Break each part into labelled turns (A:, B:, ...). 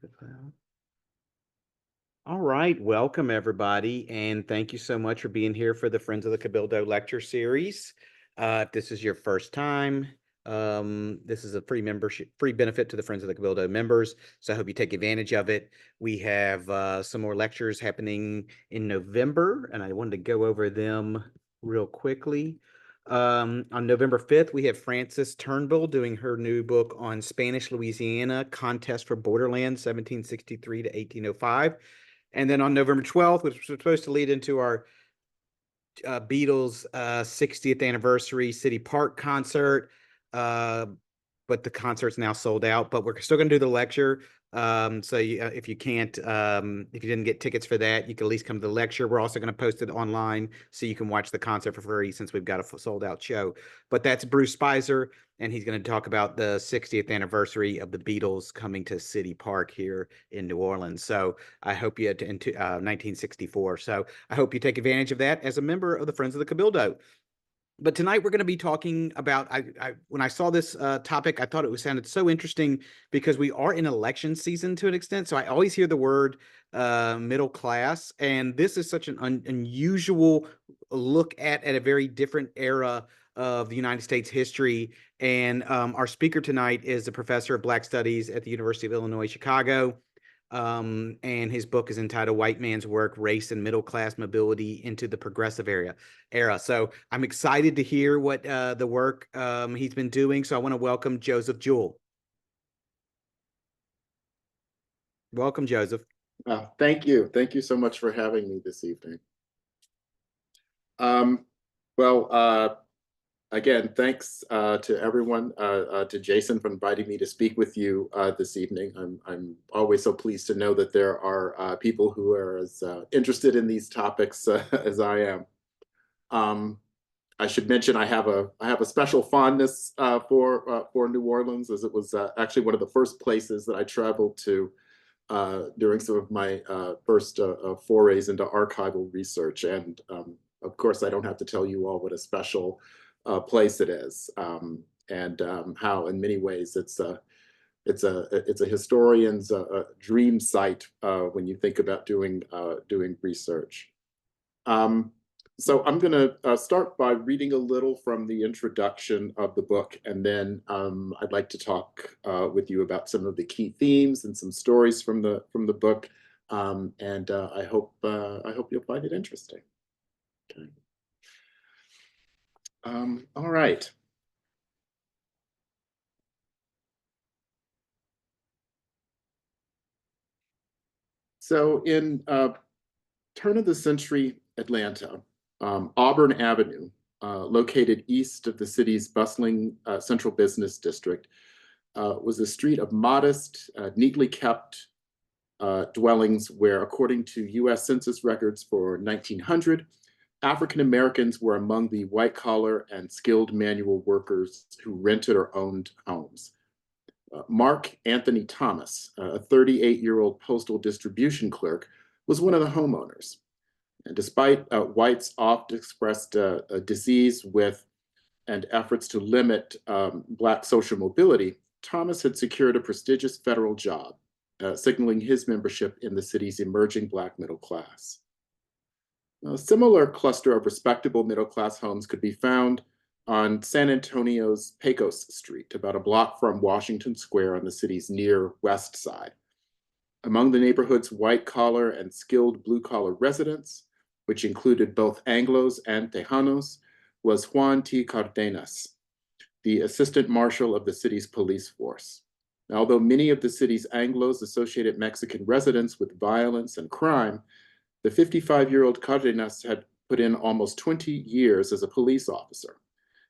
A: to the cloud. All right, welcome everybody, and thank you so much for being here for the Friends of the Cabildo lecture series. If this is your first time, this is a free benefit to the Friends of the Cabildo members, so I hope you take advantage of it. We have some more lectures happening in November, and I wanted to go over them real quickly. On November 5th, we have Frances Turnbull doing her new book on Spanish Louisiana, Contest for Borderlands, 1763 to 1805. And then on November 12th, which was supposed to lead into our Beatles 60th anniversary City Park concert, but the concert's now sold out. But we're still going to do the lecture. So if you can't, if you didn't get tickets for that, you can at least come to the lecture. We're also going to post it online so you can watch the concert for free since we've got a sold out show. But that's Bruce Spicer, and he's going to talk about the 60th anniversary of the Beatles coming to City Park here in New Orleans. So I hope you in 1964. So I hope you take advantage of that as a member of the Friends of the Cabildo. But tonight we're going to be talking about, when I saw this topic, I thought it sounded so interesting because we are in election season to an extent. So I always hear the word middle class, and this is such an unusual look at a very different era of the United States history. And our speaker tonight is a professor of Black Studies at the University of Illinois, Chicago. And his book is entitled White Man's Work, Race and Middle Class Mobility into the Progressive Era. So I'm excited to hear what the work he's been doing. So I want to welcome Joseph Jewell. Welcome, Joseph.
B: Thank you. Thank you so much for having me this evening. Again, thanks to everyone, to Jason for inviting me to speak with you this evening. I'm always so pleased to know that there are people who are as interested in these topics as I am. I should mention I have a special fondness for New Orleans, as it was actually one of the first places that I traveled to during some of my first forays into archival research. And of course, I don't have to tell you all what a special place it is, and how in many ways it's a historian's dream site when you think about doing research. So I'm going to start by reading a little from the introduction of the book, and then I'd like to talk with you about some of the key themes and some stories from the book, and I hope you'll find it interesting. Okay. All right. So in turn of the century Atlanta, Auburn Avenue, located east of the city's bustling central business district, was a street of modest, neatly kept dwellings where, according to US Census records for 1900, African Americans were among the white-collar and skilled manual workers who rented or owned homes. Mark Anthony Thomas, a 38-year-old postal distribution clerk, was one of the homeowners. And despite whites oft expressed disease with and efforts to limit Black social mobility, Thomas had secured a prestigious federal job, signaling his membership in the city's emerging Black middle class. A similar cluster of respectable middle-class homes could be found on San Antonio's Pecos Street, about a block from Washington Square on the city's near west side. Among the neighborhood's white-collar and skilled blue-collar residents, which included both Anglos and Tejanos, was Juan T. Cardenas, the assistant marshal of the city's police force. Now, although many of the city's Anglos associated Mexican residents with violence and crime, the 55-year-old Cardenas had put in almost 20 years as a police officer,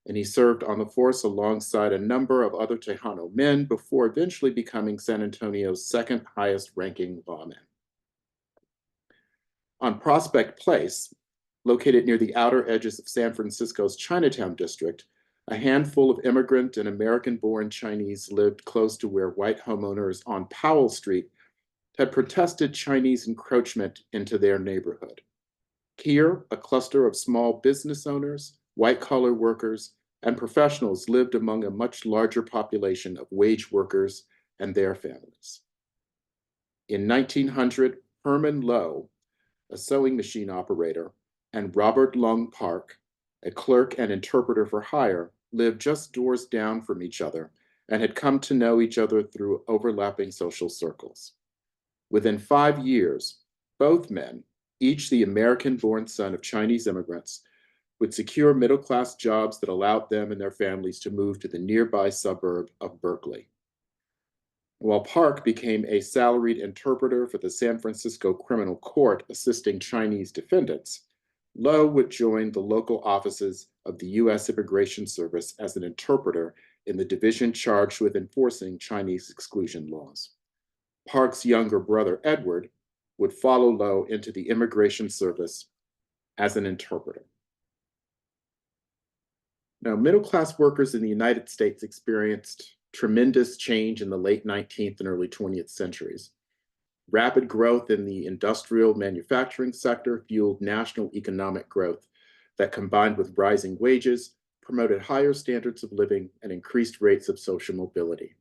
B: and he served on the force alongside a number of other Tejano men before eventually becoming San Antonio's second highest ranking lawman. On Prospect Place, located near the outer edges of San Francisco's Chinatown district, a handful of immigrant and American-born Chinese lived close to where white homeowners on Powell Street had protested Chinese encroachment into their neighborhood. Here, a cluster of small business owners, white-collar workers, and professionals lived among a much larger population of wage workers and their families. In 1900, Herman Lowe, a sewing machine operator, and Robert Lung Park, a clerk and interpreter for hire, lived just doors down from each other and had come to know each other through overlapping social circles. Within 5 years, both men, each the American-born son of Chinese immigrants, would secure middle-class jobs that allowed them and their families to move to the nearby suburb of Berkeley. While Park became a salaried interpreter for the San Francisco Criminal Court assisting Chinese defendants, Lowe would join the local offices of the U.S. Immigration Service as an interpreter in the division charged with enforcing Chinese exclusion laws. Park's younger brother, Edward, would follow Lowe into the Immigration Service as an interpreter. Now, middle-class workers in the United States experienced tremendous change in the late 19th and early 20th centuries. Rapid growth in the industrial manufacturing sector fueled national economic growth that, combined with rising wages, promoted higher standards of living and increased rates of social mobility.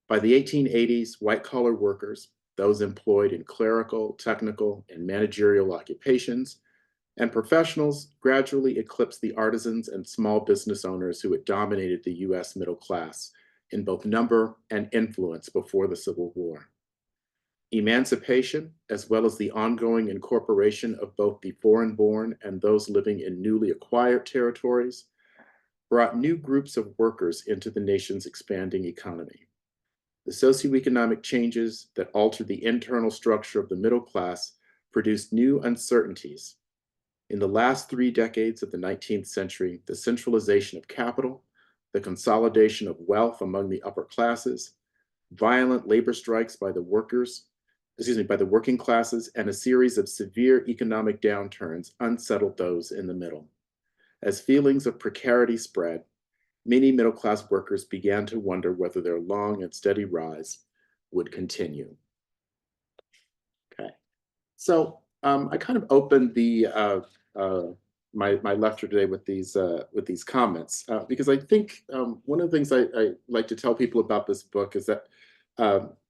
B: By the 1880s, white-collar workers, those employed in clerical, technical, and managerial occupations, and professionals gradually eclipsed the artisans and small business owners who had dominated the US middle class in both number and influence before the Civil War. Emancipation, as well as the ongoing incorporation of both the foreign-born and those living in newly acquired territories, brought new groups of workers into the nation's expanding economy. The socioeconomic changes that altered the internal structure of the middle class produced new uncertainties. In the last 3 decades of the 19th century, the centralization of capital, the consolidation of wealth among the upper classes, violent labor strikes by the working classes, and a series of severe economic downturns unsettled those in the middle. As feelings of precarity spread, many middle-class workers began to wonder whether their long and steady rise would continue. Okay, so I kind of opened my lecture today with these comments because I think one of the things I like to tell people about this book is that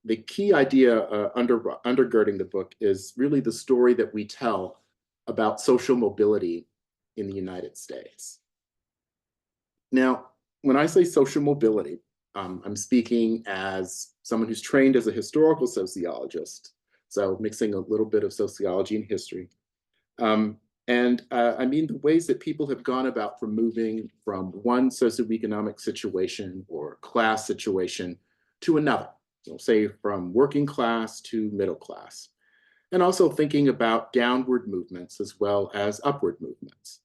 B: the key idea undergirding the book is really the story that we tell about social mobility in the United States. Now, when I say social mobility, I'm speaking as someone who's trained as a historical sociologist, so mixing a little bit of sociology and history. I mean the ways that people have gone about from moving from one socioeconomic situation or class situation to another, so say from working class to middle class, and also thinking about downward movements as well as upward movements.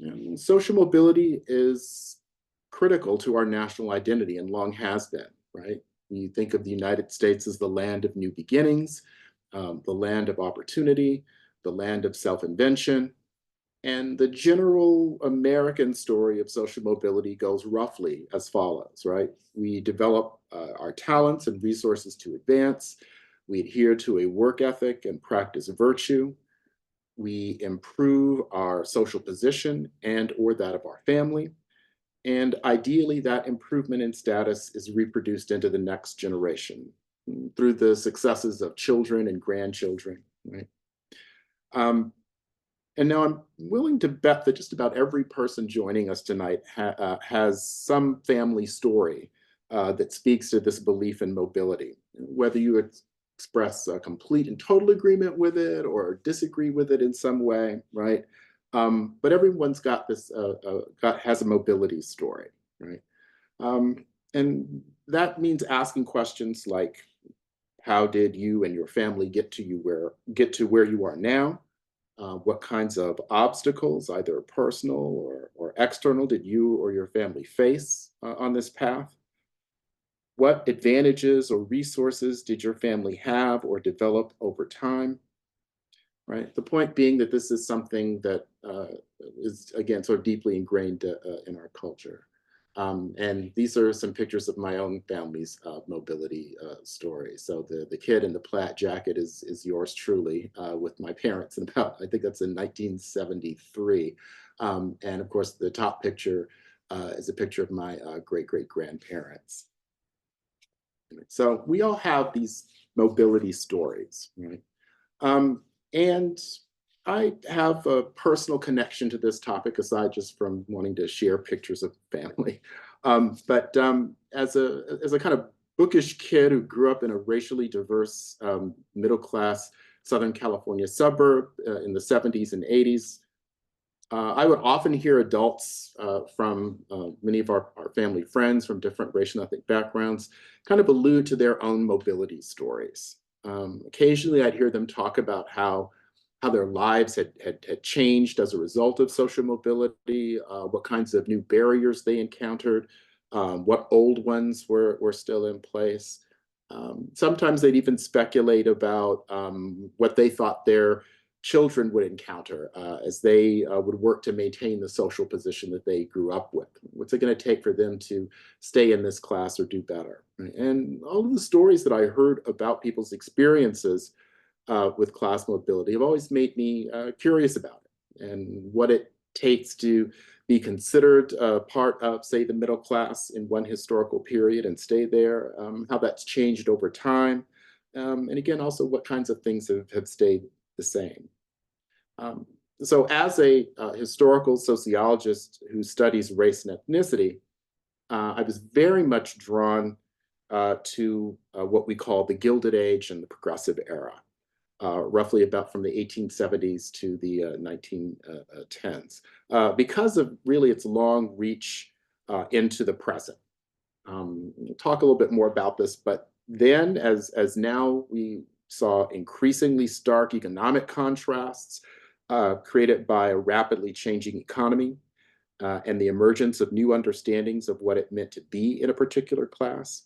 B: And social mobility is critical to our national identity and long has been, right? You think of the United States as the land of new beginnings, the land of opportunity, the land of self-invention, and the general American story of social mobility goes roughly as follows, right? We develop our talents and resources to advance. We adhere to a work ethic and practice virtue. We improve our social position and or that of our family. And ideally, that improvement in status is reproduced into the next generation through the successes of children and grandchildren, right? And now I'm willing to bet that just about every person joining us tonight has some family story that speaks to this belief in mobility, whether you express a complete and total agreement with it or disagree with it in some way, right? But everyone's got this, has a mobility story, right? And that means asking questions like, how did you and your family get to where you are now? What kinds of obstacles, either personal or external, did you or your family face on this path? What advantages or resources did your family have or develop over time? Right. The point being that this is something that is, again, sort of deeply ingrained in our culture. And these are some pictures of my own family's mobility story. So the kid in the plaid jacket is yours truly with my parents. And about, I think that's in 1973. And of course, the top picture is a picture of my great-great-grandparents. So we all have these mobility stories, right? And I have a personal connection to this topic aside just from wanting to share pictures of family. But as a kind of bookish kid who grew up in a racially diverse middle class Southern California suburb in the 70s and 80s, I would often hear adults from many of our family friends from different racial and ethnic backgrounds kind of allude to their own mobility stories. Occasionally, I'd hear them talk about how their lives had changed as a result of social mobility, what kinds of new barriers they encountered, what old ones were still in place. Sometimes they'd even speculate about what they thought their children would encounter as they would work to maintain the social position that they grew up with. What's it going to take for them to stay in this class or do better? Right? And all of the stories that I heard about people's experiences with class mobility have always made me curious about it and what it takes to be considered part of, say, the middle class in one historical period and stay there, how that's changed over time, and again, also what kinds of things have stayed the same. So as a historical sociologist who studies race and ethnicity, I was very much drawn to what we call the Gilded Age and the Progressive Era, roughly about from the 1870s to the 1910s, because of really its long reach into the present. We'll talk a little bit more about this, but then as now we saw increasingly stark economic contrasts created by a rapidly changing economy and the emergence of new understandings of what it meant to be in a particular class.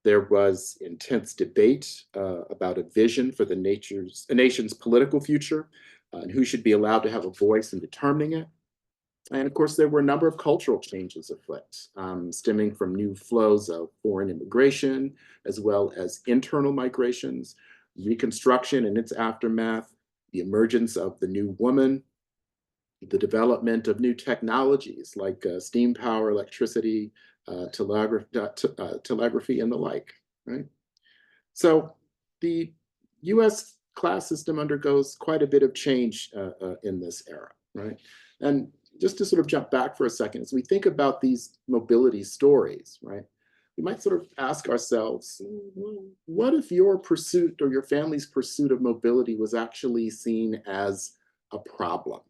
B: There was intense debate about a vision for the nation's political future and who should be allowed to have a voice in determining it. And of course, there were a number of cultural changes afoot, stemming from new flows of foreign immigration, as well as internal migrations, Reconstruction and its aftermath, the emergence of the new woman, the development of new technologies like steam power, electricity, telegraphy, and the like, right? So the US class system undergoes quite a bit of change in this era, right? And just to sort of jump back for a second, as we think about these mobility stories, right? We might sort of ask ourselves, what if your pursuit or your family's pursuit of mobility was actually seen as a problem,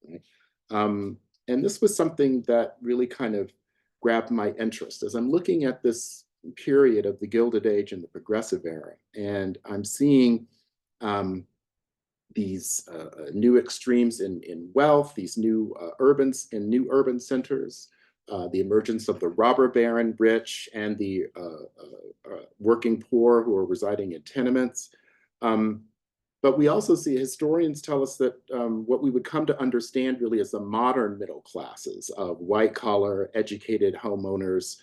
B: right? And this was something that really kind of grabbed my interest as I'm looking at this period of the Gilded Age and the Progressive Era, and I'm seeing these new extremes in wealth, these new urban centers, the emergence of the robber baron rich and the working poor who are residing in tenements. But we also see historians tell us that what we would come to understand really as the modern middle classes of white collar, educated homeowners,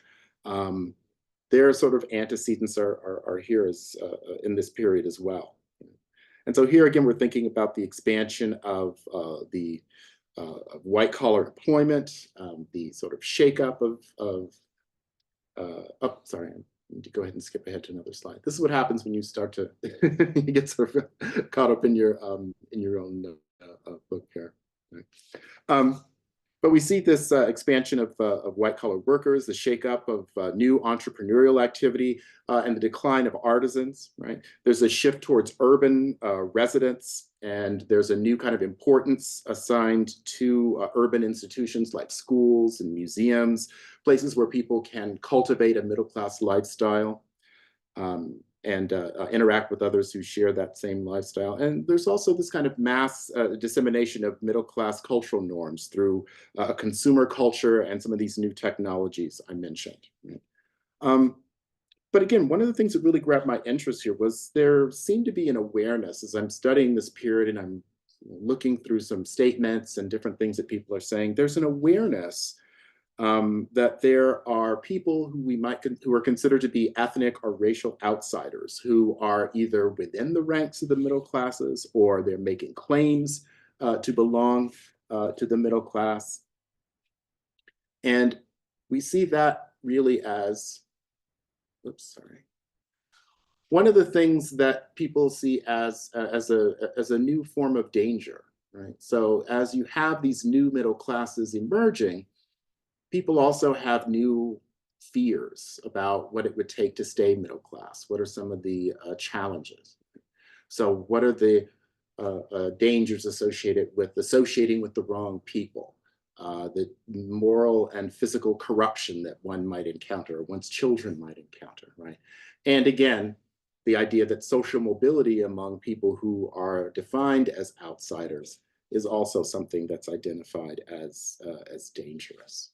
B: their sort of antecedents are here as in this period as well. And so here again, we're thinking about the expansion of the white collar employment, the sort of shakeup of oh, sorry, I need to go ahead and skip ahead to another slide. This is what happens when you start to you get sort of caught up in your own book here. Right. But we see this expansion of white collar workers, the shakeup of new entrepreneurial activity, and the decline of artisans, right? There's a shift towards urban residents, and there's a new kind of importance assigned to urban institutions like schools and museums, places where people can cultivate a middle-class lifestyle. And interact with others who share that same lifestyle. And there's also this kind of mass dissemination of middle-class cultural norms through consumer culture and some of these new technologies I mentioned. Right? But again, one of the things that really grabbed my interest here was there seemed to be an awareness as I'm studying this period and I'm looking through some statements and different things that people are saying, there's an awareness that there are people who are considered to be ethnic or racial outsiders who are either within the ranks of the middle classes or they're making claims to belong to the middle class. And we see that really as, oops, sorry. one of the things that people see as a new form of danger, right? So as you have these new middle classes emerging, people also have new fears about what it would take to stay middle class. What are some of the challenges? So what are the dangers associated with associating with the wrong people? The moral and physical corruption that one might encounter, one's children might encounter, right? And again, the idea that social mobility among people who are defined as outsiders is also something that's identified as dangerous.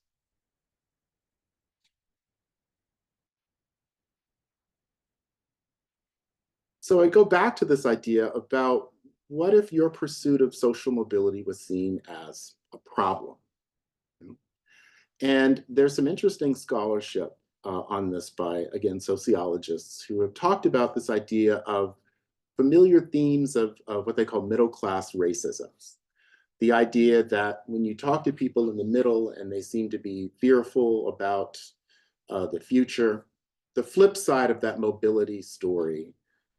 B: So I go back to this idea about what if your pursuit of social mobility was seen as a problem? And there's some interesting scholarship on this by, again, sociologists who have talked about this idea of familiar themes of what they call middle-class racism. The idea that when you talk to people in the middle and they seem to be fearful about the future, the flip side of that mobility story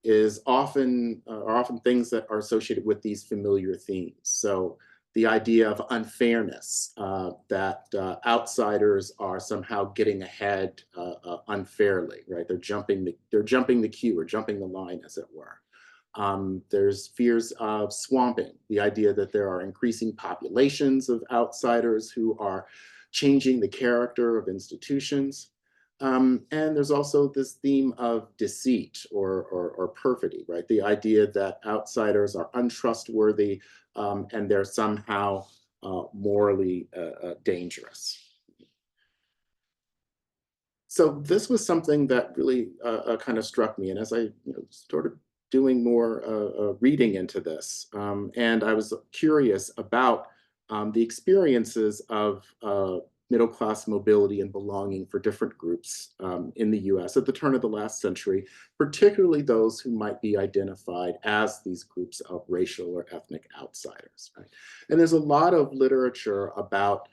B: is often are often things that are associated with these familiar themes. So the idea of unfairness, that outsiders are somehow getting ahead unfairly, right? They're jumping the queue or jumping the line, as it were. There's fears of swamping, the idea that there are increasing populations of outsiders who are changing the character of institutions. And there's also this theme of deceit or perfidy, right? The idea that outsiders are untrustworthy and they're somehow morally dangerous. So this was something that really kind of struck me. And as I started doing more reading into this, and I was curious about the experiences of middle-class mobility and belonging for different groups in the US at the turn of the last century, particularly those who might be identified as these groups of racial or ethnic outsiders. Right? And there's a lot of literature about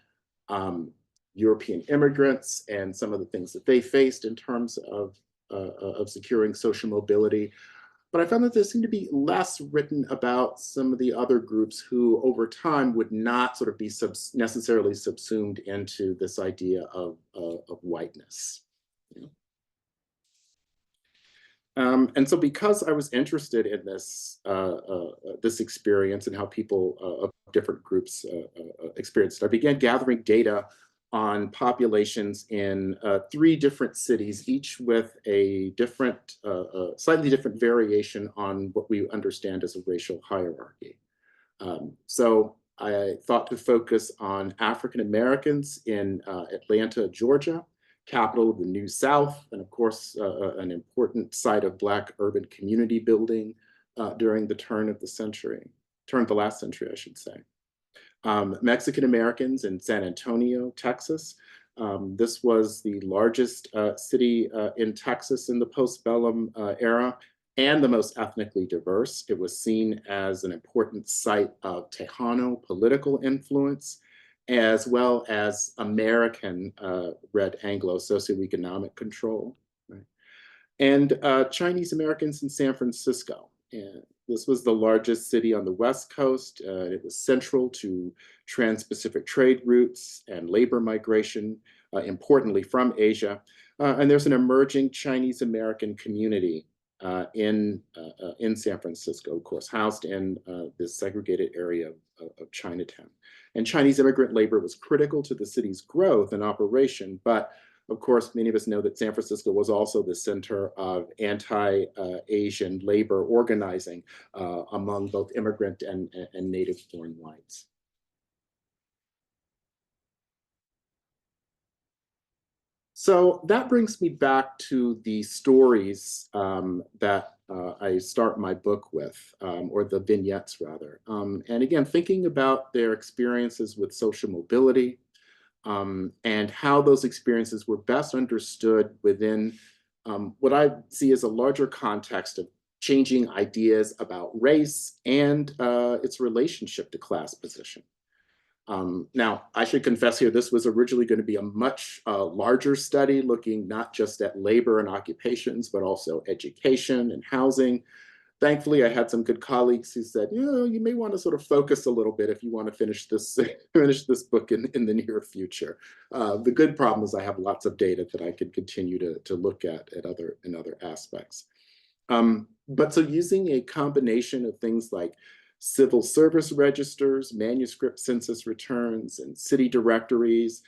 B: European immigrants and some of the things that they faced in terms of securing social mobility. But I found that there seemed to be less written about some of the other groups who over time would not sort of be necessarily subsumed into this idea of whiteness. You know? And so because I was interested in this experience and how people of different groups experienced it, I began gathering data on populations in 3 different cities, each with a different, slightly different variation on what we understand as a racial hierarchy. So I thought to focus on African Americans in Atlanta, Georgia, capital of the New South, and of course, an important site of Black urban community building during the turn of the last century, I should say. Mexican Americans in San Antonio, Texas. This was the largest city in Texas in the postbellum era and the most ethnically diverse. It was seen as an important site of Tejano political influence, as well as American red Anglo socioeconomic control. Right? And Chinese Americans in San Francisco. And this was the largest city on the West Coast. It was central to trans-Pacific trade routes and labor migration, importantly from Asia. And there's an emerging Chinese American community in San Francisco, of course, housed in this segregated area of Chinatown. And Chinese immigrant labor was critical to the city's growth and operation, but of course, many of us know that San Francisco was also the center of anti-Asian labor organizing among both immigrant and native-born whites. So that brings me back to the stories that I start my book with, or the vignettes rather. And again, thinking about their experiences with social mobility, and how those experiences were best understood within what I see as a larger context of changing ideas about race and its relationship to class position. Now, I should confess here, this was originally going to be a much larger study looking not just at labor and occupations, but also education and housing. Thankfully, I had some good colleagues who said, you may want to sort of focus a little bit if you want to finish this book in the near future. The good problem is I have lots of data that I could continue to look at in other aspects. But so using a combination of things like civil service registers, manuscript census returns, and city directories,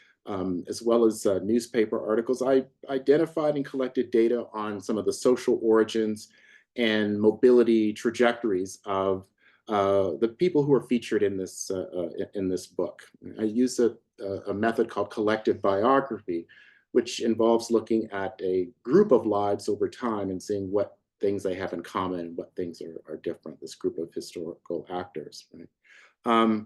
B: as well as newspaper articles, I identified and collected data on some of the social origins and mobility trajectories of the people who are featured in this book. I use a method called collective biography, which involves looking at a group of lives over time and seeing what things they have in common and what things are different, this group of historical actors. Right?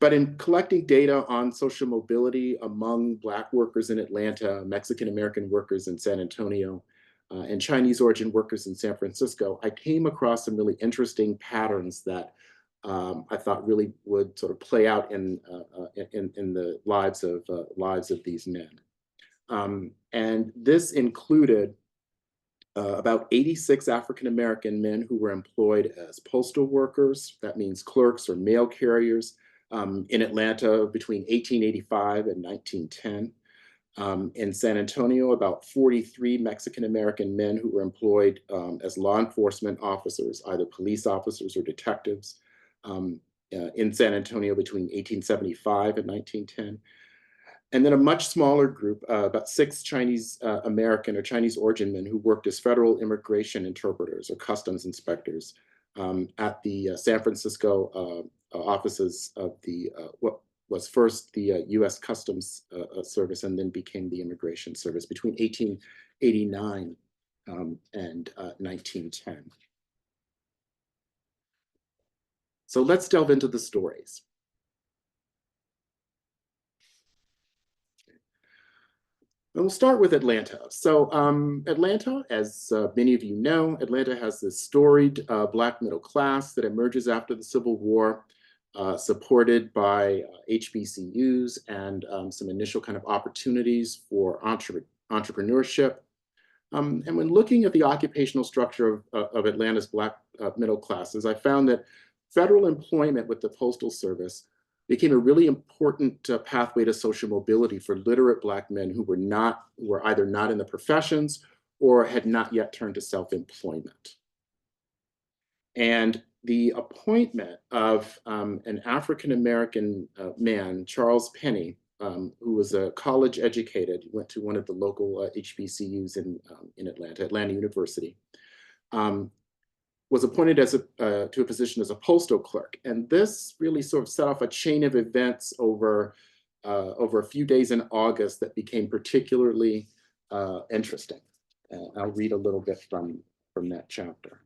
B: But in collecting data on social mobility among Black workers in Atlanta, Mexican-American workers in San Antonio, and Chinese origin workers in San Francisco, I came across some really interesting patterns that I thought really would sort of play out in the lives of these men. And this included about 86 African-American men who were employed as postal workers. That means clerks or mail carriers in Atlanta between 1885 and 1910. In San Antonio, about 43 Mexican-American men who were employed as law enforcement officers, either police officers or detectives, in San Antonio between 1875 and 1910. And then a much smaller group, about 6 Chinese American or Chinese origin men who worked as federal immigration interpreters or customs inspectors at the San Francisco offices of what was first the U.S. Customs Service and then became the Immigration Service between 1889 and 1910. So let's delve into the stories. And we'll start with Atlanta. So Atlanta, as many of you know, Atlanta has this storied Black middle class that emerges after the Civil War, supported by HBCUs and some initial kind of opportunities for entrepreneurship. And when looking at the occupational structure of Atlanta's Black middle classes, I found that federal employment with the Postal Service became a really important pathway to social mobility for literate Black men who were either not in the professions or had not yet turned to self-employment. And the appointment of an African-American man, Charles Penny, who was a college educated, went to one of the local HBCUs in Atlanta, Atlanta University, was appointed to a position as a postal clerk. And this really sort of set off a chain of events over a few days in August that became particularly interesting. I'll read a little bit from that chapter.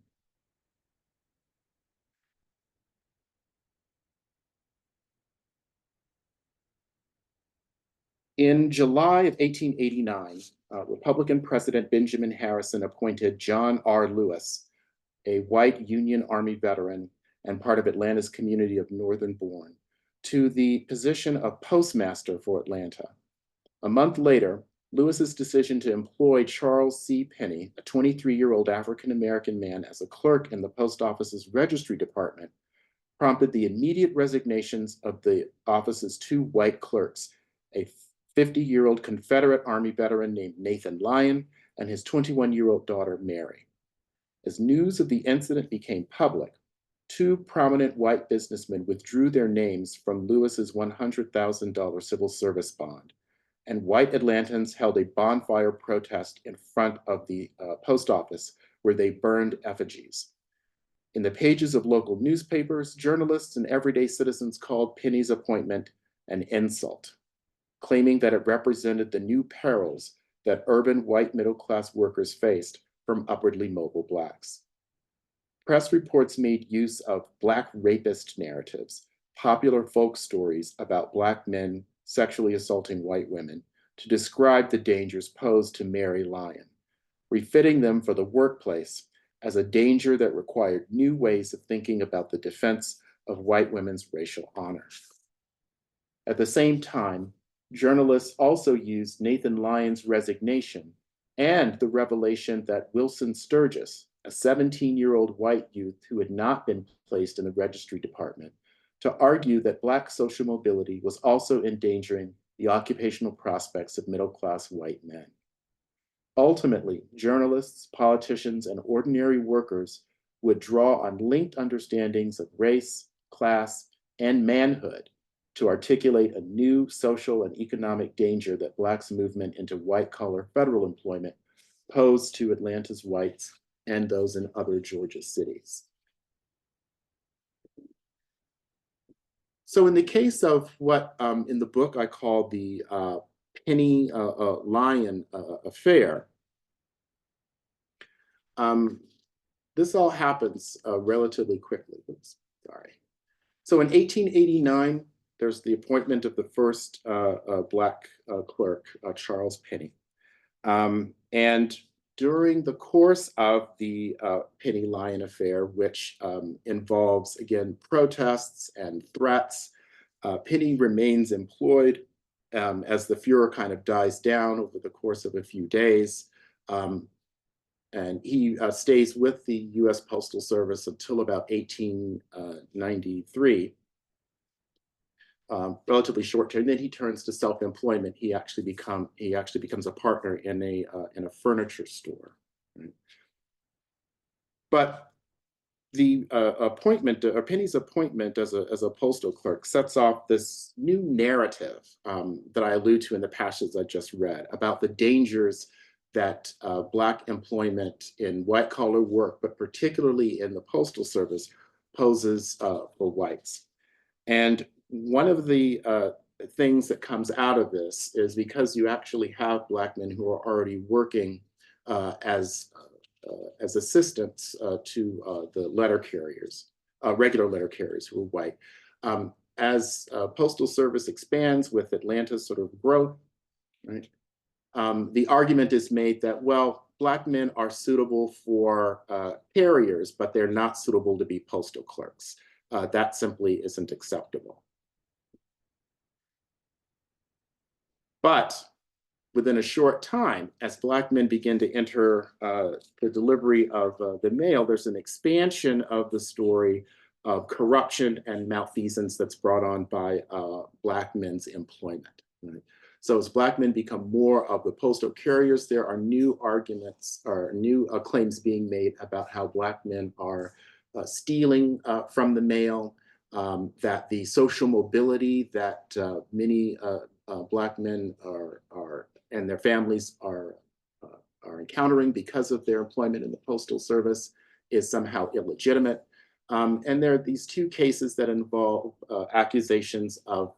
B: In July of 1889, Republican President Benjamin Harrison appointed John R. Lewis, a white Union Army veteran and part of Atlanta's community of Northern Born, to the position of postmaster for Atlanta. A month later, Lewis's decision to employ Charles C. Penny, a 23-year-old African-American man, as a clerk in the post office's registry department, prompted the immediate resignations of the office's 2 white clerks, a 50-year-old Confederate Army veteran named Nathan Lyon and his 21-year-old daughter, Mary. As news of the incident became public, 2 prominent white businessmen withdrew their names from Lewis's $100,000 civil service bond, and white Atlantans held a bonfire protest in front of the post office where they burned effigies. In the pages of local newspapers, journalists and everyday citizens called Penny's appointment an insult, claiming that it represented the new perils that urban white middle-class workers faced from upwardly mobile Blacks. Press reports made use of Black rapist narratives, popular folk stories about Black men sexually assaulting white women, to describe the dangers posed to Mary Lyon, refitting them for the workplace as a danger that required new ways of thinking about the defense of white women's racial honor. At the same time, journalists also used Nathan Lyon's resignation and the revelation that Wilson Sturgis, a 17-year-old white youth who had not been placed in the registry department, to argue that Black social mobility was also endangering the occupational prospects of middle-class white men. Ultimately, journalists, politicians, and ordinary workers would draw on linked understandings of race, class, and manhood to articulate a new social and economic danger that Blacks' movement into white-collar federal employment posed to Atlanta's whites and those in other Georgia cities. So in the case of what in the book I call the Penny Lyon affair, this all happens relatively quickly. Oops, sorry. So in 1889, there's the appointment of the first Black clerk, Charles Penny. And during the course of the Penny Lyon affair, which involves, again, protests and threats, Penny remains employed as the furor kind of dies down over the course of a few days. And he stays with the US Postal Service until about 1893. Relatively short term. Then he turns to self-employment. He actually becomes a partner in a furniture store. Right? But the appointment, or Penny's appointment as a postal clerk, sets off this new narrative that I allude to in the passage I just read about the dangers that Black employment in white-collar work, but particularly in the Postal Service, poses for whites. And one of the things that comes out of this is because you actually have Black men who are already working as assistants to the letter carriers, regular letter carriers who are white. As Postal Service expands with Atlanta's sort of growth, right, the argument is made that, well, Black men are suitable for carriers, but they're not suitable to be postal clerks. That simply isn't acceptable. But within a short time, as Black men begin to enter the delivery of the mail, there's an expansion of the story of corruption and malfeasance that's brought on by Black men's employment. Right? So as Black men become more of the postal carriers, there are new arguments or new claims being made about how Black men are stealing from the mail, that the social mobility that many Black men are and their families are encountering because of their employment in the Postal Service is somehow illegitimate. And there are these two cases that involve accusations of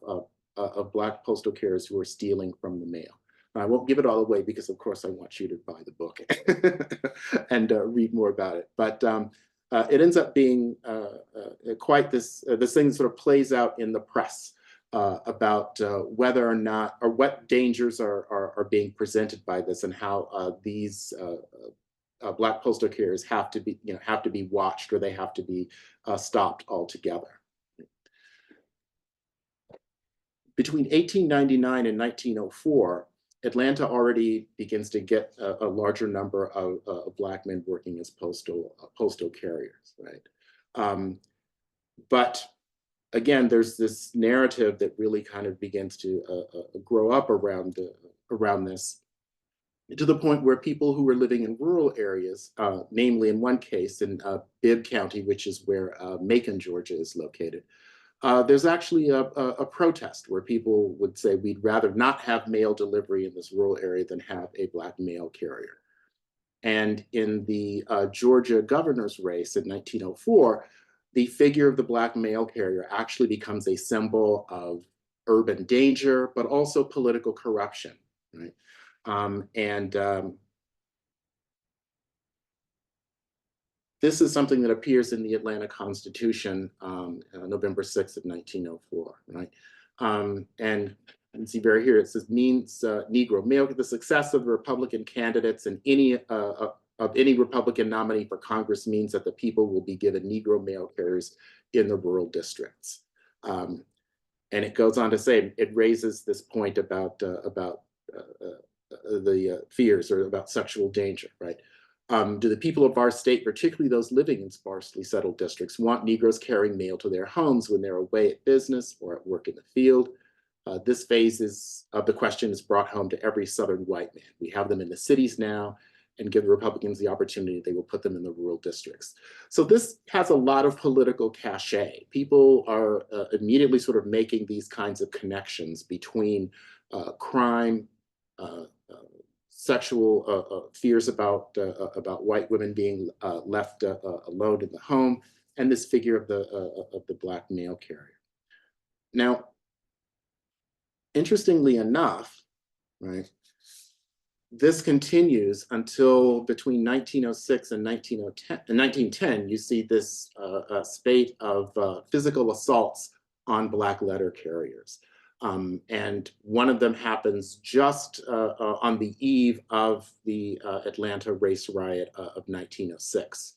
B: Black postal carriers who are stealing from the mail. I won't give it all away because, of course, I want you to buy the book and read more about it. But it ends up being quite this thing sort of plays out in the press about whether or not, or what dangers are being presented by this, and how these Black postal carriers have to be watched, or they have to be stopped altogether. Between 1899 and 1904, Atlanta already begins to get a larger number of Black men working as postal carriers, right? But again, there's this narrative that really kind of begins to grow up around this, to the point where people who were living in rural areas, namely in one case in Bibb County, which is where Macon, Georgia is located, there's actually a protest where people would say, we'd rather not have mail delivery in this rural area than have a Black mail carrier. And in the Georgia governor's race in 1904, the figure of the Black mail carrier actually becomes a symbol of urban danger, but also political corruption, right? This is something that appears in the Atlanta Constitution, November 6th of 1904, right? And you can see very here, it says means Negro mail. The success of the Republican candidates and any Republican nominee for Congress means that the people will be given Negro mail carriers in the rural districts. And it goes on to say, it raises this point about the fears or about sexual danger, right? Do the people of our state, particularly those living in sparsely settled districts, want Negroes carrying mail to their homes when they're away at business or at work in the field? This phase of the question is brought home to every Southern white man. We have them in the cities now, and give the Republicans the opportunity, they will put them in the rural districts. So this has a lot of political cachet. People are immediately sort of making these kinds of connections between crime, uh, sexual fears about white women being left alone in the home, and this figure of the Black mail carrier. Now, interestingly enough, right, this continues until between 1906 and 1910. You see this spate of physical assaults on Black letter carriers. And one of them happens just on the eve of the Atlanta race riot of 1906.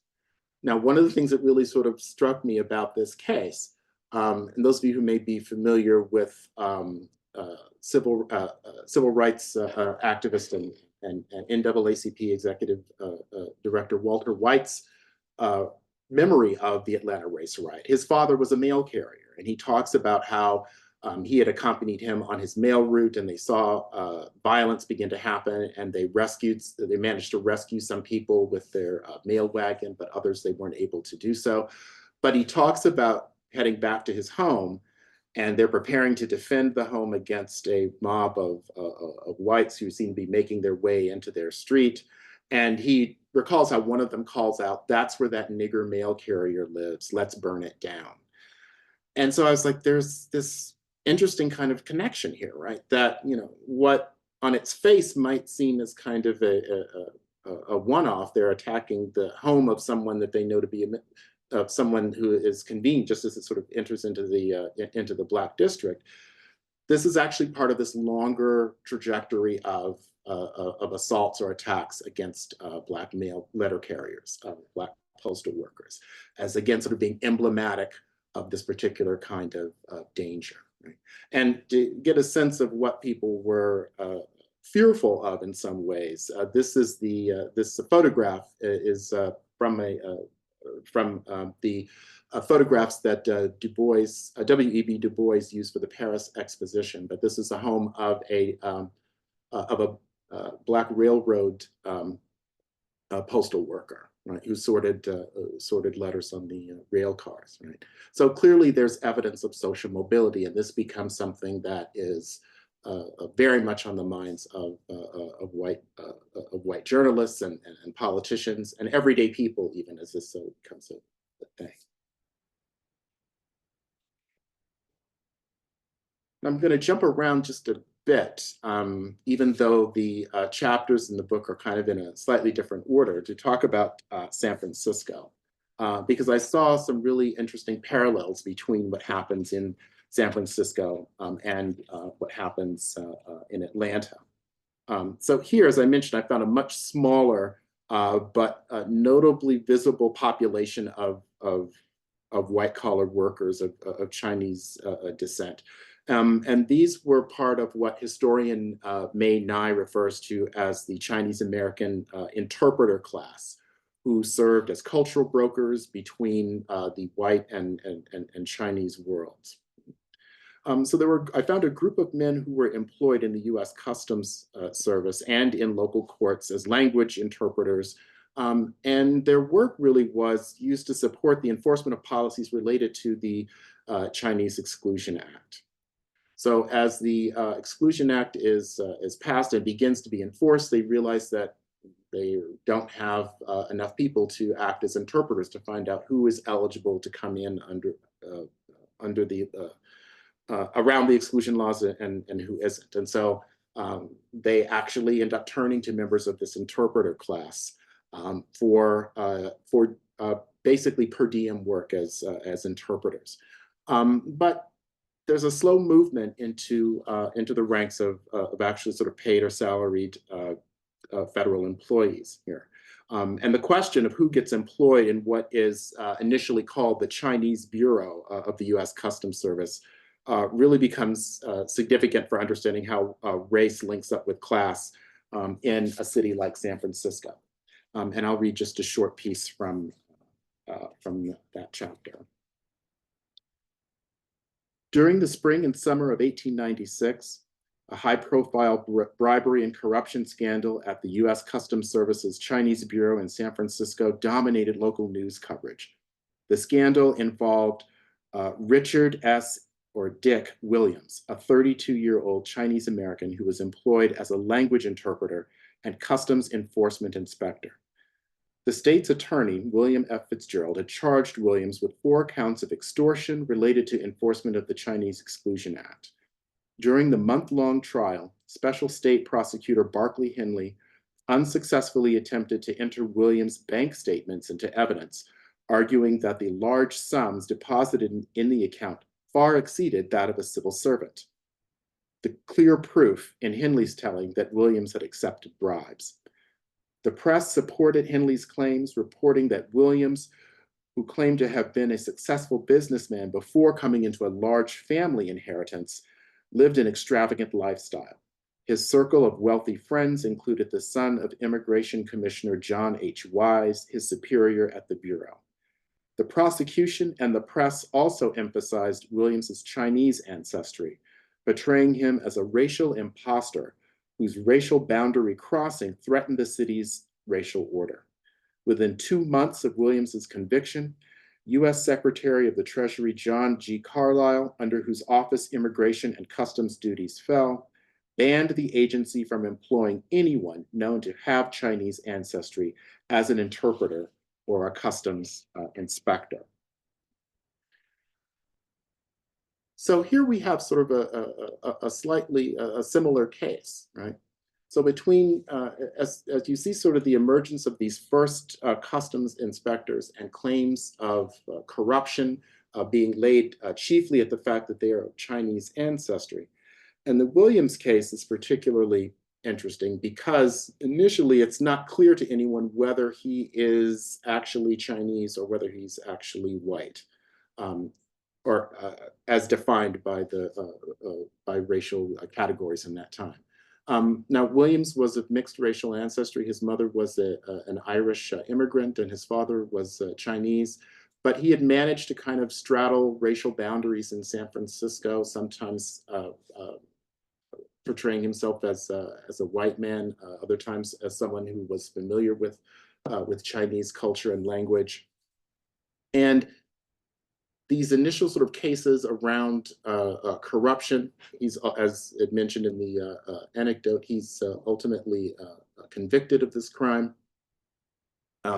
B: Now, one of the things that really sort of struck me about this case, and those of you who may be familiar with civil rights activist and NAACP executive director Walter White's memory of the Atlanta race riot. His father was a mail carrier, and he talks about how he had accompanied him on his mail route, and they saw violence begin to happen, and they managed to rescue some people with their mail wagon, but others they weren't able to do so. But he talks about heading back to his home, and they're preparing to defend the home against a mob of whites who seem to be making their way into their street. And he recalls how one of them calls out, "That's where that nigger mail carrier lives. Let's burn it down." And so I was like, there's this interesting kind of connection here, right? That, what on its face might seem as kind of a one-off, they're attacking the home of someone that they know to be someone who is convened, just as it sort of enters into the Black district. This is actually part of this longer trajectory of assaults or attacks against Black mail letter carriers, Black postal workers, as again sort of being emblematic of this particular kind of danger. Right? And to get a sense of what people were fearful of in some ways, this photograph is from the photographs that W.E.B. Du Bois used for the Paris Exposition. But this is a home of a Black railroad postal worker, right, who sorted letters on the rail cars, right? So clearly there's evidence of social mobility, and this becomes something that is very much on the minds of white journalists and politicians and everyday people, even as this becomes a thing. I'm going to jump around just a bit, even though the chapters in the book are kind of in a slightly different order, to talk about San Francisco, because I saw some really interesting parallels between what happens in San Francisco and what happens in Atlanta. So here, as I mentioned, I found a much smaller but notably visible population of white-collar workers of Chinese descent. And these were part of what historian Mei Nai refers to as the Chinese American interpreter class, who served as cultural brokers between the white and Chinese worlds. So I found a group of men who were employed in the US Customs Service and in local courts as language interpreters. And their work really was used to support the enforcement of policies related to the Chinese Exclusion Act. So as the Exclusion Act is passed and begins to be enforced, they realize that they don't have enough people to act as interpreters to find out who is eligible to come in under the around the exclusion laws and who isn't. And so they actually end up turning to members of this interpreter class for basically per diem work as interpreters. But there's a slow movement into the ranks of actually sort of paid or salaried federal employees here. And the question of who gets employed in what is initially called the Chinese Bureau of the US Customs Service really becomes significant for understanding how race links up with class in a city like San Francisco. And I'll read just a short piece from that chapter. During the spring and summer of 1896, a high-profile bribery and corruption scandal at the U.S. Customs Service's Chinese Bureau in San Francisco dominated local news coverage. The scandal involved Richard S. or Dick Williams, a 32-year-old Chinese American who was employed as a language interpreter and customs enforcement inspector. The state's attorney, William F. Fitzgerald, had charged Williams with 4 counts of extortion related to enforcement of the Chinese Exclusion Act. During the month-long trial, Special State Prosecutor Barclay Henley unsuccessfully attempted to enter Williams' bank statements into evidence, arguing that the large sums deposited in the account far exceeded that of a civil servant. The clear proof in Henley's telling that Williams had accepted bribes. The press supported Henley's claims, reporting that Williams, who claimed to have been a successful businessman before coming into a large family inheritance, lived an extravagant lifestyle. His circle of wealthy friends included the son of Immigration Commissioner John H. Wise, his superior at the Bureau. The prosecution and the press also emphasized Williams's Chinese ancestry, portraying him as a racial imposter whose racial boundary crossing threatened the city's racial order. Within 2 months of Williams's conviction, U.S. Secretary of the Treasury John G. Carlisle, under whose office immigration and customs duties fell, banned the agency from employing anyone known to have Chinese ancestry as an interpreter or a customs inspector. So here we have sort of a slightly similar case, right? So between, as you see sort of the emergence of these first customs inspectors and claims of corruption being laid chiefly at the fact that they are of Chinese ancestry. And the Williams case is particularly interesting because initially it's not clear to anyone whether he is actually Chinese or whether he's actually white. Or as defined by by racial categories in that time. Now, Williams was of mixed racial ancestry. His mother was an Irish immigrant and his father was Chinese, but he had managed to kind of straddle racial boundaries in San Francisco, sometimes portraying himself as a white man, other times as someone who was familiar with Chinese culture and language. And these initial sort of cases around corruption, he's, as it mentioned in the anecdote, he's ultimately convicted of this crime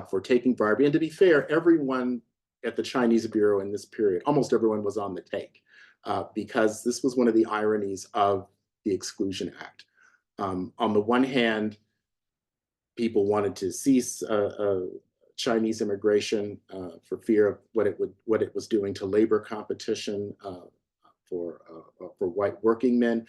B: for taking bribery. And to be fair, everyone at the Chinese Bureau in this period, almost everyone was on the take because this was one of the ironies of the Exclusion Act. On the one hand, people wanted to cease Chinese immigration for fear of what it was doing to labor competition for white working men.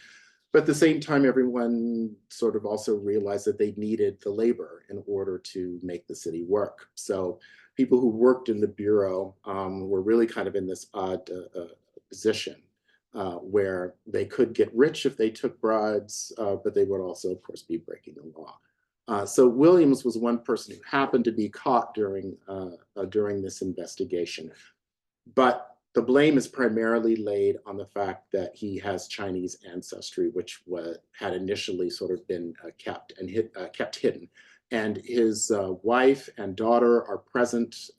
B: But at the same time, everyone sort of also realized that they needed the labor in order to make the city work. So people who worked in the Bureau were really kind of in this odd position where they could get rich if they took bribes, but they would also, of course, be breaking the law. So Williams was one person who happened to be caught during this investigation. But the blame is primarily laid on the fact that he has Chinese ancestry, which had initially sort of been kept hidden. And his wife and daughter are present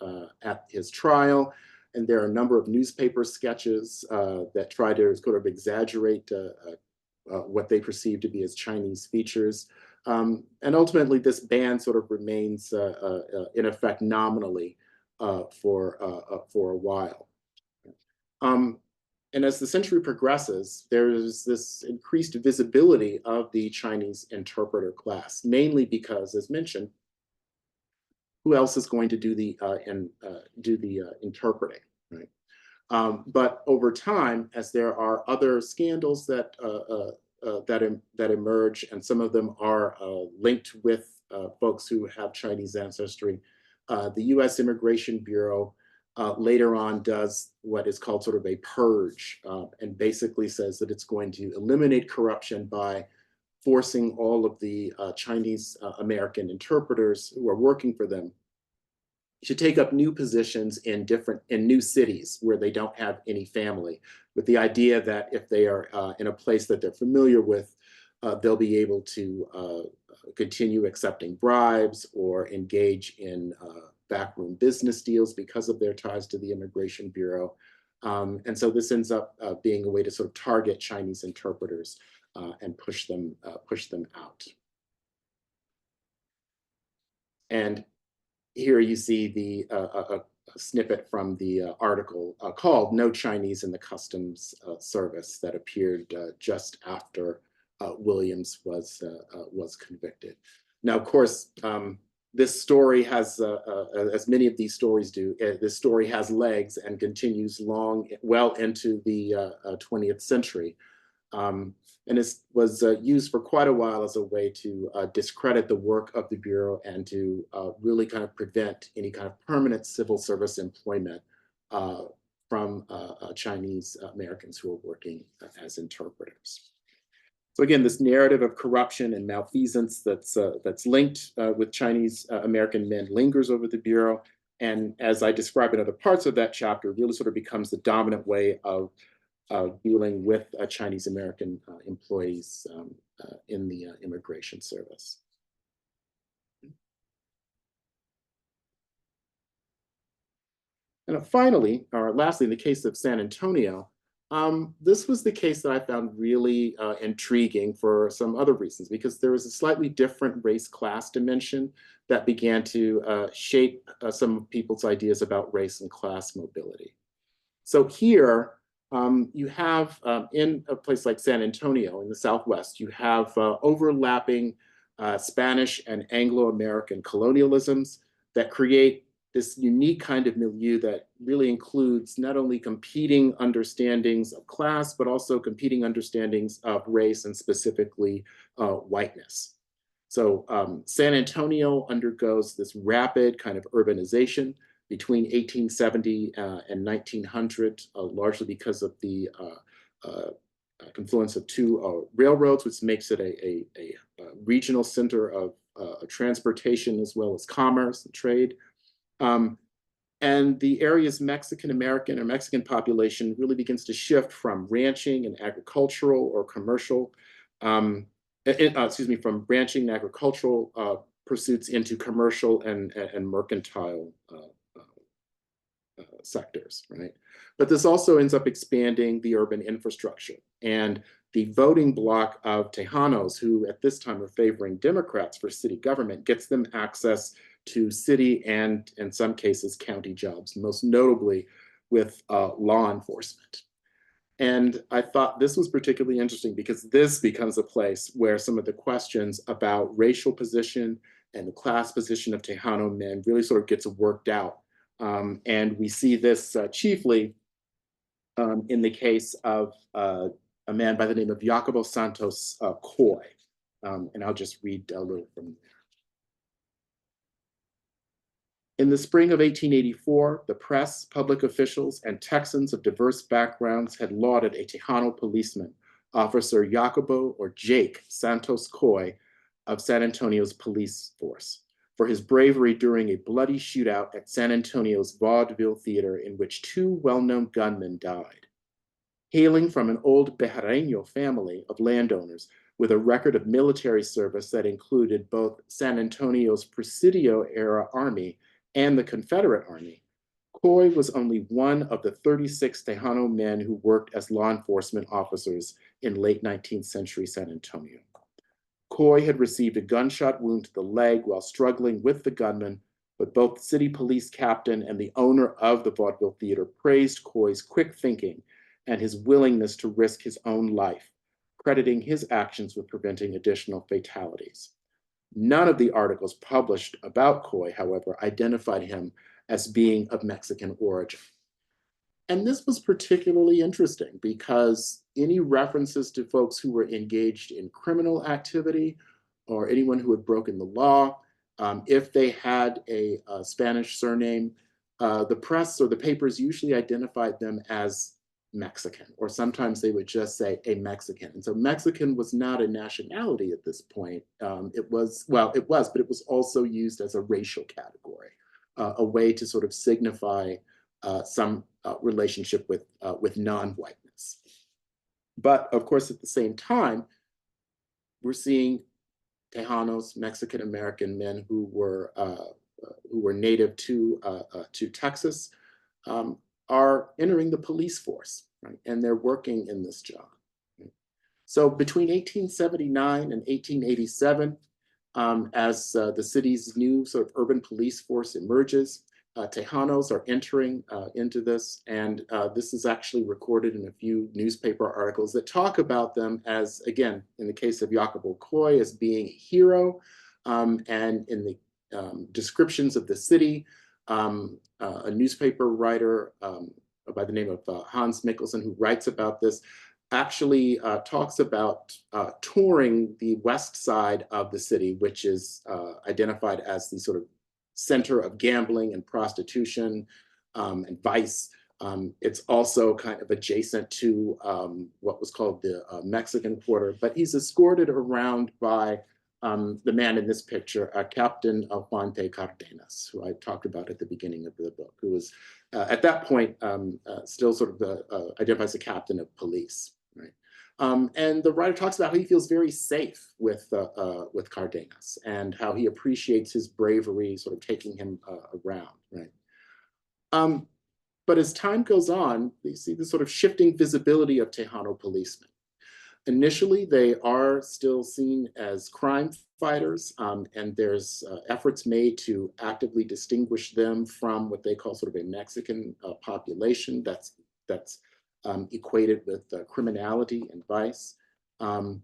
B: at his trial. And there are a number of newspaper sketches that try to sort of exaggerate what they perceive to be his Chinese features. And ultimately, this ban sort of remains in effect nominally for a while. And as the century progresses, there's this increased visibility of the Chinese interpreter class, mainly because, as mentioned, who else is going to do the interpreting, right? But over time, as there are other scandals that emerge, and some of them are linked with folks who have Chinese ancestry, the U.S. Immigration Bureau later on does what is called sort of a purge, and basically says that it's going to eliminate corruption by forcing all of the Chinese American interpreters who are working for them to take up new positions in new cities where they don't have any family, with the idea that if they are in a place that they're familiar with, they'll be able to continue accepting bribes or engage in backroom business deals because of their ties to the Immigration Bureau. And so this ends up being a way to sort of target Chinese interpreters and push them out. And here you see a snippet from the article called "No Chinese in the Customs Service" that appeared just after Williams was convicted. Now, of course, this story has, as many of these stories do, this story has legs and continues well into the 20th century. And it was used for quite a while as a way to discredit the work of the Bureau and to really kind of prevent any kind of permanent civil service employment from Chinese Americans who are working as interpreters. So again, this narrative of corruption and malfeasance that's linked with Chinese American men lingers over the Bureau. And as I describe in other parts of that chapter, really sort of becomes the dominant way of dealing with Chinese American employees in the Immigration Service. And finally, or lastly, in the case of San Antonio, this was the case that I found really intriguing for some other reasons, because there was a slightly different race-class dimension that began to shape some of people's ideas about race and class mobility. So here, you have, in a place like San Antonio in the Southwest, you have overlapping Spanish and Anglo-American colonialisms that create this unique kind of milieu that really includes not only competing understandings of class, but also competing understandings of race and specifically whiteness. So San Antonio undergoes this rapid kind of urbanization between 1870 and 1900, largely because of the confluence of two railroads, which makes it a regional center of transportation as well as commerce and trade. And the area's Mexican American or Mexican population really begins to shift from ranching and agricultural or commercial, from ranching and agricultural pursuits into commercial and mercantile sectors, right? But this also ends up expanding the urban infrastructure, and the voting bloc of Tejanos, who at this time are favoring Democrats for city government, gets them access to city and, in some cases, county jobs, most notably with law enforcement. And I thought this was particularly interesting because this becomes a place where some of the questions about racial position and the class position of Tejano men really sort of gets worked out. And we see this chiefly in the case of a man by the name of Jacobo Santos Coy. And I'll just read a little from there. In the spring of 1884, the press, public officials, and Texans of diverse backgrounds had lauded a Tejano policeman, Officer Jacobo or Jake Santos Coy of San Antonio's police force, for his bravery during a bloody shootout at San Antonio's Vaudeville Theater in which two well-known gunmen died. Hailing from an old Bejareño family of landowners with a record of military service that included both San Antonio's Presidio-era army and the Confederate Army, Coy was only one of the 36 Tejano men who worked as law enforcement officers in late 19th century San Antonio. Coy had received a gunshot wound to the leg while struggling with the gunman, but both the city police captain and the owner of the Vaudeville Theater praised Coy's quick thinking and his willingness to risk his own life, crediting his actions with preventing additional fatalities. None of the articles published about Coy, however, identified him as being of Mexican origin. And this was particularly interesting because any references to folks who were engaged in criminal activity or anyone who had broken the law, if they had a Spanish surname, the press or the papers usually identified them as Mexican, or sometimes they would just say a Mexican. And so Mexican was not a nationality at this point. It was, well, it was, but it was also used as a racial category, a way to sort of signify some relationship with non-whiteness. But of course, at the same time, we're seeing Tejanos, Mexican American men who were native to Texas, are entering the police force, right? And they're working in this job. Right? So between 1879 and 1887, as the city's new sort of urban police force emerges, Tejanos are entering into this, and this is actually recorded in a few newspaper articles that talk about them as, again, in the case of Jacobo Coy, as being a hero, and in the descriptions of the city, a newspaper writer by the name of Hans Mikkelsen, who writes about this, actually talks about touring the west side of the city, which is identified as the sort of center of gambling and prostitution and vice. It's also kind of adjacent to what was called the Mexican Quarter, but he's escorted around by the man in this picture, Captain Juan P. Cardenas, who I talked about at the beginning of the book, who was at that point still sort of identified as a captain of police. Right? And the writer talks about how he feels very safe with Cardenas and how he appreciates his bravery, sort of taking him around. Right. But as time goes on, you see the sort of shifting visibility of Tejano policemen. Initially, they are still seen as crime fighters, and there's efforts made to actively distinguish them from what they call sort of a Mexican population that's equated with criminality and vice. And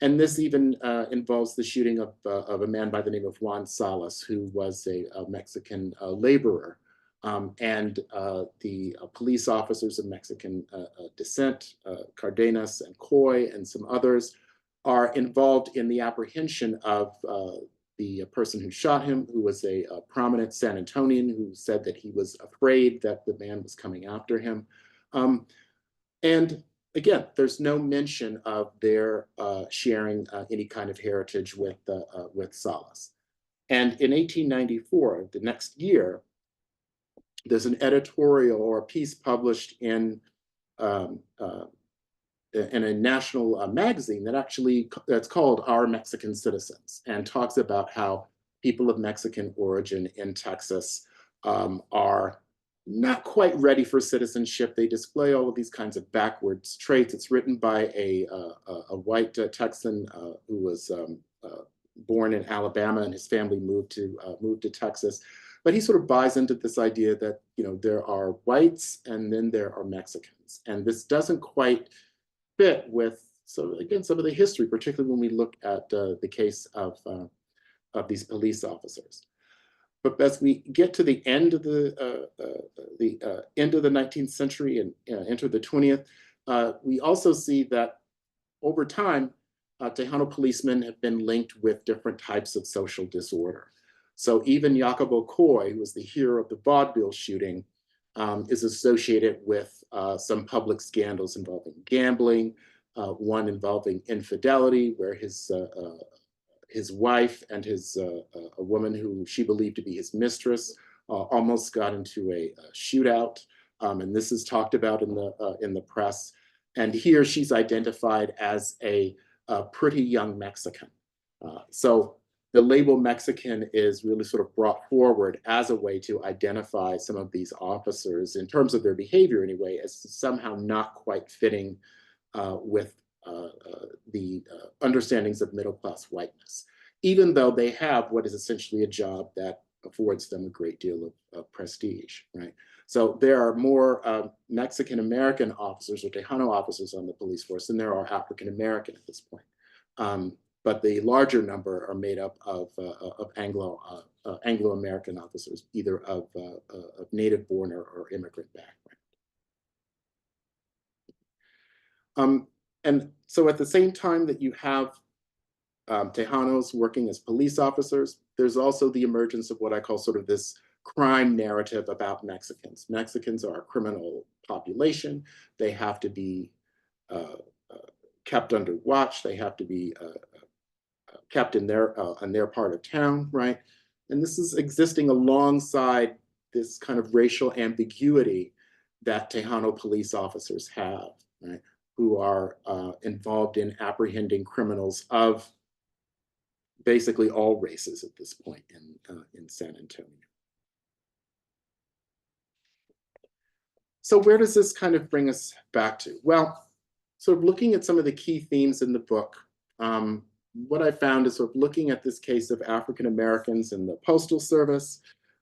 B: this even involves the shooting of a man by the name of Juan Salas, who was a Mexican laborer. And the police officers of Mexican descent, Cardenas and Coy and some others, are involved in the apprehension of the person who shot him, who was a prominent San Antonian who said that he was afraid that the man was coming after him. And again, there's no mention of their sharing any kind of heritage with Salas. And in 1894, the next year, there's an editorial or a piece published in a national magazine that's called Our Mexican Citizens, and talks about how people of Mexican origin in Texas are not quite ready for citizenship. They display all of these kinds of backwards traits. It's written by a white Texan who was born in Alabama, and his family moved to Texas. But he sort of buys into this idea that, you know, there are whites and then there are Mexicans. And this doesn't quite fit with, so again, some of the history, particularly when we look at the case of these police officers. But as we get to the end of the end of the 19th century and enter the 20th, we also see that over time, Tejano policemen have been linked with different types of social disorder. So even Jacobo Coy, who was the hero of the vaudeville shooting, is associated with some public scandals involving gambling, one involving infidelity, where his wife and a woman who she believed to be his mistress almost got into a shootout, and this is talked about in the press. And here she's identified as a pretty young Mexican. So the label Mexican is really sort of brought forward as a way to identify some of these officers, in terms of their behavior anyway, as somehow not quite fitting with the understandings of middle-class whiteness, even though they have what is essentially a job that affords them a great deal of prestige, right? So there are more Mexican-American officers or Tejano officers on the police force than there are African-American at this point. But the larger number are made up of Anglo-American officers, either of native-born or immigrant background. And so at the same time that you have Tejanos working as police officers, there's also the emergence of what I call sort of this crime narrative about Mexicans. Mexicans are a criminal population. They have to be kept under watch. They have to be kept in their part of town, right? And this is existing alongside this kind of racial ambiguity that Tejano police officers have, right? Who are involved in apprehending criminals of basically all races at this point in San Antonio. So where does this kind of bring us back to? Well, sort of looking at some of the key themes in the book, what I found is sort of looking at this case of African Americans in the Postal Service,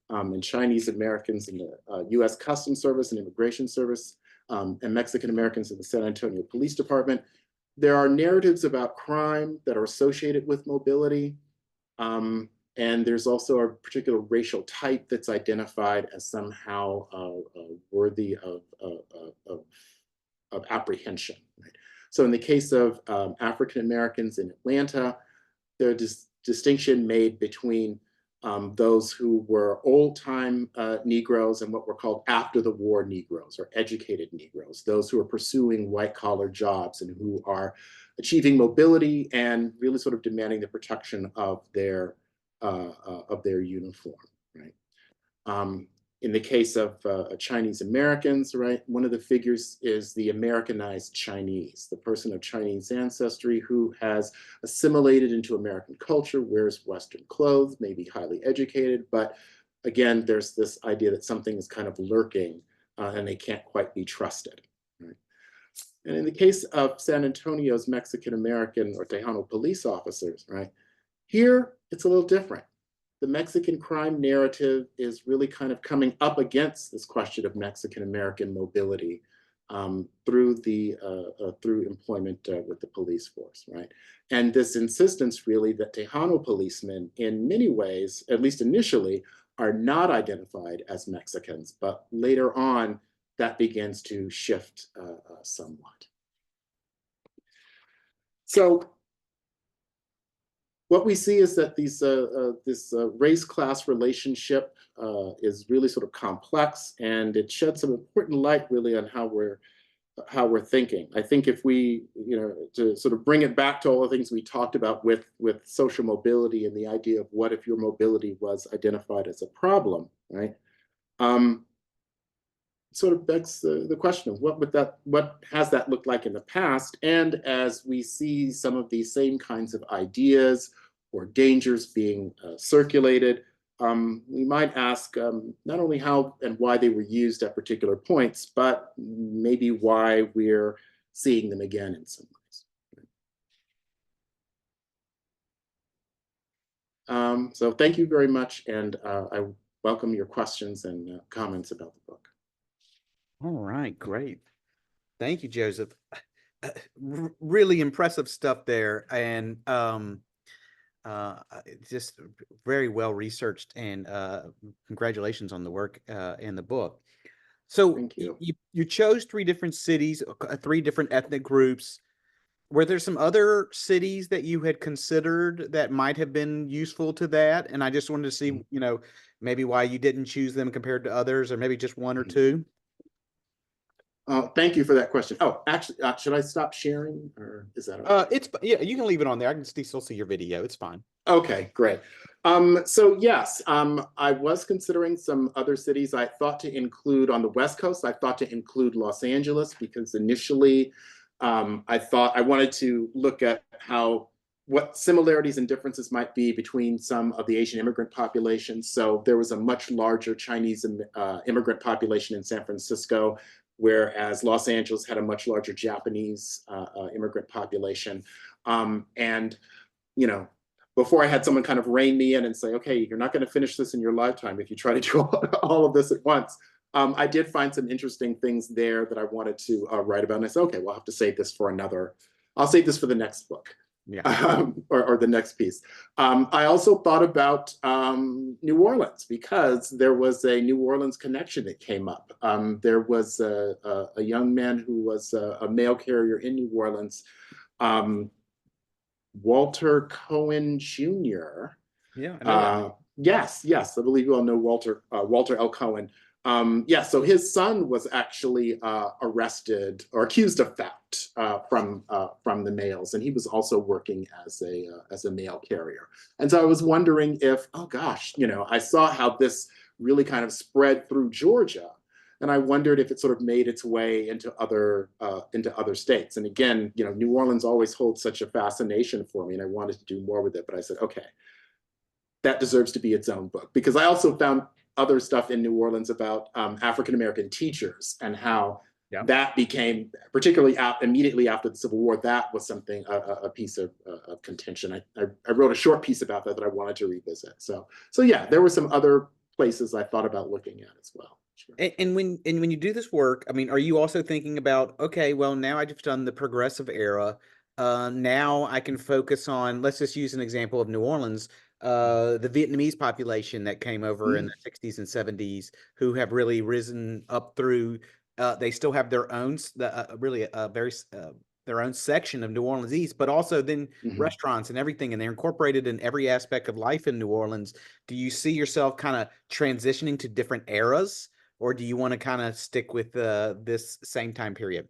B: and Chinese Americans in the US Customs Service and Immigration Service, and Mexican Americans in the San Antonio Police Department. There are narratives about crime that are associated with mobility. And there's also a particular racial type that's identified as somehow worthy of apprehension. Right? So in the case of African Americans in Atlanta, there's this distinction made between those who were old-time Negroes and what were called after-the-war Negroes or educated Negroes, those who are pursuing white-collar jobs and who are achieving mobility and really sort of demanding the protection of their uniform, right? In the case of Chinese Americans, right, one of the figures is the Americanized Chinese, the person of Chinese ancestry who has assimilated into American culture, wears Western clothes, may be highly educated, but again, there's this idea that something is kind of lurking and they can't quite be trusted, right? And in the case of San Antonio's Mexican American or Tejano police officers, right, here it's a little different. The Mexican crime narrative is really kind of coming up against this question of Mexican American mobility through employment with the police force, right? And this insistence really that Tejano policemen in many ways, at least initially, are not identified as Mexicans, but later on that begins to shift somewhat. So what we see is that this race-class relationship is really sort of complex, and it sheds some important light really on how we're thinking. I think if we, to sort of bring it back to all the things we talked about with social mobility and the idea of what if your mobility was identified as a problem, right? Sort of begs the question of what has that looked like in the past? And as we see some of these same kinds of ideas or dangers being circulated, we might ask not only how and why they were used at particular points, but maybe why we're seeing them again in some ways. So thank you very much, and I welcome your questions and comments about the book.
A: All right, great. Thank you, Joseph. Really impressive stuff there, and just very well researched, and congratulations on the work in the book. So
B: Thank you.
A: You chose 3 different cities, 3 different ethnic groups. Were there some other cities that you had considered that might have been useful to that? And I just wanted to see, maybe why you didn't choose them compared to others, or maybe just 1 or 2.
B: Thank you for that question. Oh, actually, should I stop sharing, or is that okay?
A: Yeah, you can leave it on there. I can still see your video. It's fine.
B: Okay, great. So yes, I was considering some other cities. I thought to include on the West Coast. I thought to include Los Angeles because initially, I thought I wanted to look at what similarities and differences might be between some of the Asian immigrant populations. So there was a much larger Chinese immigrant population in San Francisco, whereas Los Angeles had a much larger Japanese immigrant population. And, before I had someone kind of rein me in and say, okay, you're not going to finish this in your lifetime if you try to do all of this at once. I did find some interesting things there that I wanted to write about. And I said, okay, we'll have to save this for I'll save this for the next book. Yeah. Or the next piece. I also thought about New Orleans because there was a New Orleans connection that came up. There was a young man who was a mail carrier in New Orleans, Walter Cohen Jr.
A: Yeah, I know
B: Yes, yes, I believe you all know Walter L. Cohen. Yeah, so his son was actually arrested or accused of theft from the mails, and he was also working as a mail carrier. And so I was wondering if, oh gosh, I saw how this really kind of spread through Georgia, and I wondered if it sort of made its way into other states. And again, New Orleans always holds such a fascination for me, and I wanted to do more with it. But I said, okay, that deserves to be its own book, because I also found other stuff in New Orleans about African American teachers and how
A: Yeah.
B: that became, particularly immediately after the Civil War, that was something, a piece of contention. I wrote a short piece about that I wanted to revisit. So yeah, there were some other places I thought about looking at as well. Sure.
A: And when you do this work, I mean, are you also thinking about, okay, well, now I've done the progressive era. Now I can focus on, let's just use an example of New Orleans, the Vietnamese population that came over in the 60s and 70s, who have really risen up through, they still have their own, really very, their own section of New Orleans East, but also then
B: Mm-hmm.
A: restaurants and everything, and they're incorporated in every aspect of life in New Orleans. Do you see yourself kind of transitioning to different eras? Or do you want to kind of stick with this same time period?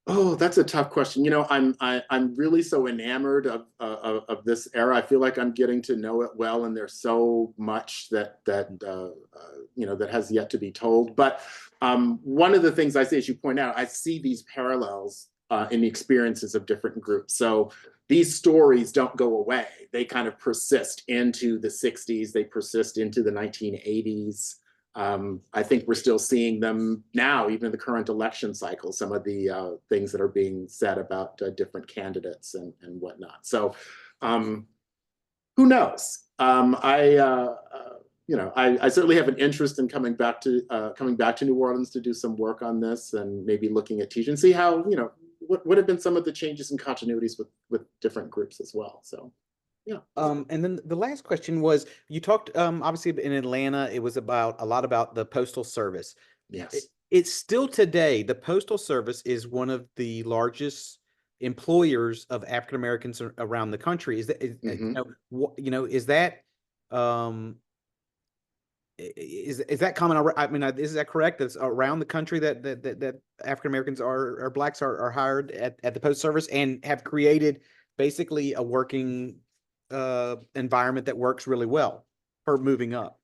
B: Oh, that's a tough question. I'm really so enamored of this era. I feel like I'm getting to know it well, and there's so much that has yet to be told. But one of the things I see, as you point out, I see these parallels in the experiences of different groups. So these stories don't go away; they kind of persist into the '60s. They persist into the 1980s. I think we're still seeing them now, even in the current election cycle, some of the things that are being said about different candidates and whatnot. So who knows? I certainly have an interest in coming back to New Orleans to do some work on this, and maybe looking at teaching, see how, what have been some of the changes and continuities with different groups as well. So yeah.
A: And then the last question was, you talked, obviously in Atlanta, it was about a lot about the Postal Service.
B: Yes.
A: It's still today, the Postal Service is one of the largest employers of African Americans around the country. Is that,
B: Mm-hmm.
A: is that, um, is that common? I mean, is that correct? That's around the country that African Americans or blacks are hired at the Post Service and have created basically a working environment that works really well for moving up.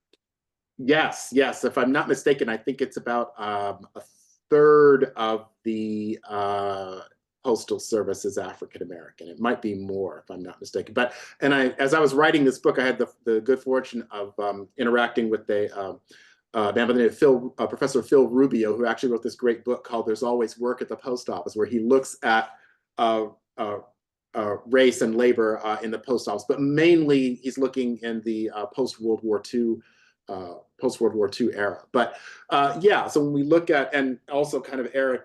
B: Yes, yes. If I'm not mistaken, I think it's about a third of the postal service is African American. It might be more if I'm not mistaken. But as I was writing this book, I had the good fortune of interacting with a man by the name of Professor Phil Rubio, who actually wrote this great book called "There's Always Work at the Post Office," where he looks at uh, uh, race and labor in the post office, but mainly he's looking in the post World War II era. But yeah, so when we look at, and also kind of Eric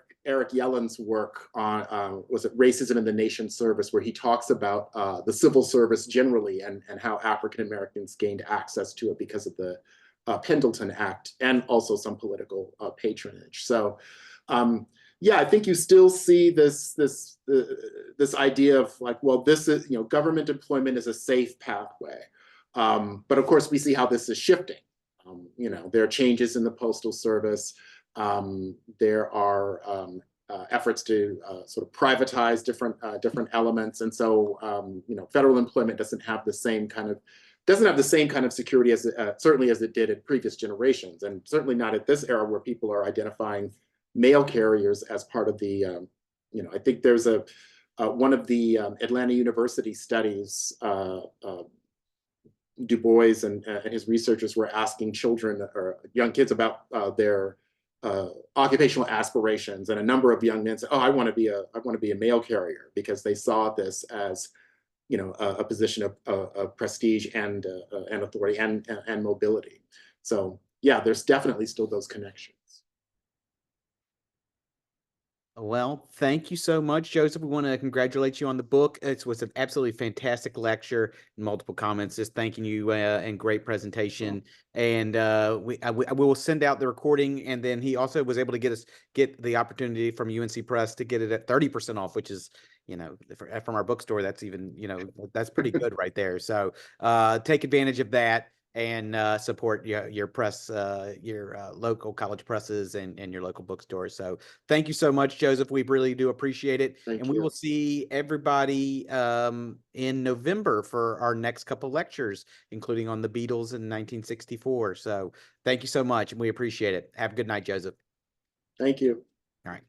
B: Yellen's work on was it Racism in the Nation's Service, where he talks about the civil service generally and how African Americans gained access to it because of the Pendleton Act and also some political patronage. So yeah, I think you still see this idea of like, well, this is, government employment is a safe pathway. But of course, we see how this is shifting. There are changes in the postal service. There are efforts to sort of privatize different elements, and so federal employment doesn't have the same kind of security as certainly as it did in previous generations, and certainly not at this era where people are identifying mail carriers as part of I think there's one of the Atlanta University studies, Du Bois and his researchers were asking children or young kids about their occupational aspirations, and a number of young men said, "Oh, I want to be a mail carrier," because they saw this as a position of prestige and authority and mobility. So yeah, there's definitely still those connections.
A: Well, thank you so much, Joseph. We want to congratulate you on the book. It was an absolutely fantastic lecture and multiple comments just thanking you and great presentation. And we will send out the recording. And then he also was able to get the opportunity from UNC Press to get it at 30% off, which is, from our bookstore, that's even, that's pretty good right there. So take advantage of that. and support your press, your local college presses and your local bookstores. So thank you so much, Joseph. We really do appreciate it.
B: Thank
A: And we will
B: you.
A: see everybody in November for our next couple lectures, including on the Beatles in 1964. So thank you so much, and we appreciate it. Have a good night, Joseph.
B: Thank you.
A: All right.